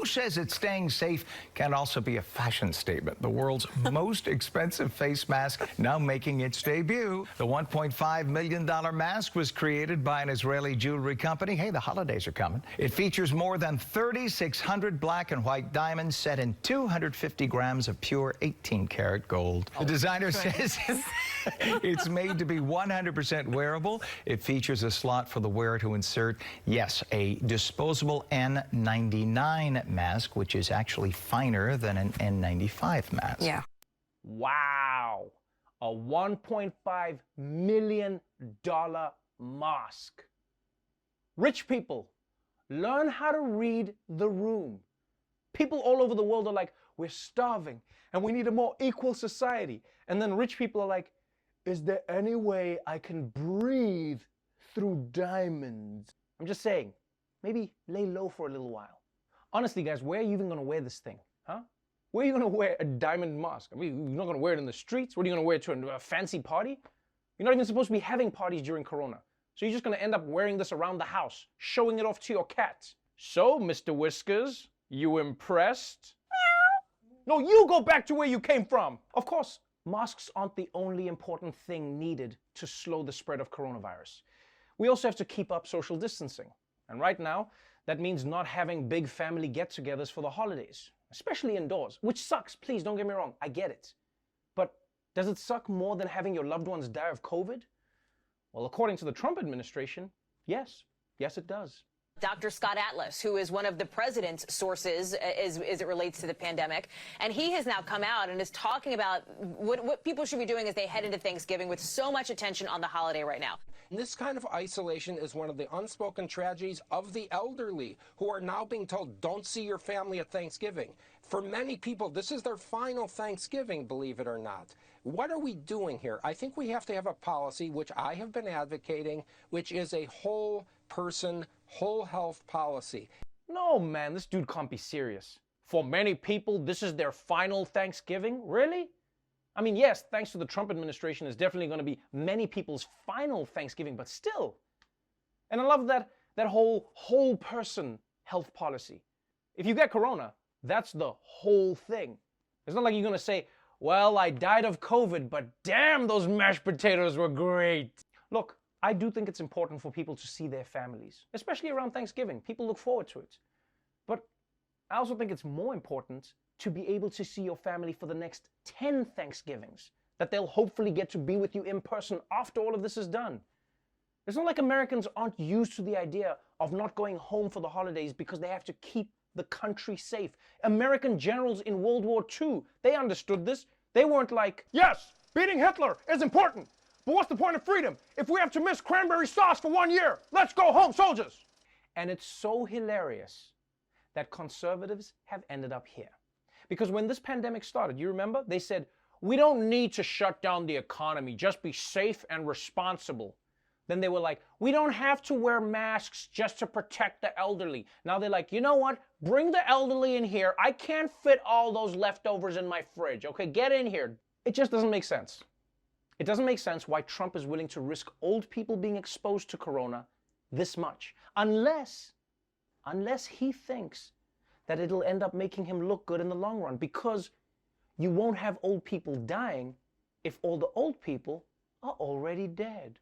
says that staying safe can also be a fashion statement. The world's most expensive face mask now making its debut. The $1.5 million mask was created by an Israeli jewelry company. Hey, the holidays are coming. It features more than 3,600 black and white diamonds set in 250 grams of pure 18-karat gold. The designer says it's made to be 100% wearable. It features a slot for the wearer to insert, yes, a disposable N95 mask, which is actually finer than an N95 mask. Yeah. Wow. A $1.5 million mask. Rich people, learn how to read the room. People all over the world are like, we're starving and we need a more equal society. And then rich people are like, is there any way I can breathe through diamonds? I'm just saying, maybe lay low for a little while. Honestly, guys, where are you even going to wear this thing? Huh? Where are you going to wear a diamond mask? I mean, you're not going to wear it in the streets? What are you going to wear it to a fancy party? You're not even supposed to be having parties during Corona. So you're just going to end up wearing this around the house, showing it off to your cat. So, Mr. Whiskers, you impressed? No, you go back to where you came from. Of course, masks aren't the only important thing needed to slow the spread of coronavirus. We also have to keep up social distancing. And right now, that means not having big family get-togethers for the holidays, especially indoors, which sucks. Please don't get me wrong. I get it. But does it suck more than having your loved ones die of COVID? Well, according to the Trump administration, yes. Yes, it does. Dr. Scott Atlas, who is one of the president's sources as it relates to the pandemic, and he has now come out and is talking about what people should be doing as they head into Thanksgiving with so much attention on the holiday right now. This kind of isolation is one of the unspoken tragedies of the elderly, who are now being told, don't see your family at Thanksgiving. For many people, this is their final Thanksgiving, believe it or not. What are we doing here? I think we have to have a policy, which I have been advocating, which is a whole person, whole health policy. No, man, this dude can't be serious. For many people, this is their final Thanksgiving? Really? I mean, yes, thanks to the Trump administration, it's definitely going to be many people's final Thanksgiving, but still. And I love that whole person health policy. If you get corona, that's the whole thing. It's not like you're going to say, well, I died of COVID, but damn, those mashed potatoes were great. Look, I do think it's important for people to see their families, especially around Thanksgiving. People look forward to it. But I also think it's more important to be able to see your family for the next 10 Thanksgivings, that they'll hopefully get to be with you in person after all of this is done. It's not like Americans aren't used to the idea of not going home for the holidays because they have to keep the country safe. American generals in World War II, they understood this. They weren't like, yes, beating Hitler is important, but what's the point of freedom if we have to miss cranberry sauce for 1 year? Let's go home, soldiers. And it's so hilarious that conservatives have ended up here. Because when this pandemic started, you remember, they said, we don't need to shut down the economy, just be safe and responsible. Then they were like, we don't have to wear masks just to protect the elderly. Now they're like, you know what? Bring the elderly in here. I can't fit all those leftovers in my fridge. Okay, get in here. It just doesn't make sense. It doesn't make sense why Trump is willing to risk old people being exposed to corona this much. Unless he thinks that it'll end up making him look good in the long run, because you won't have old people dying if all the old people are already dead.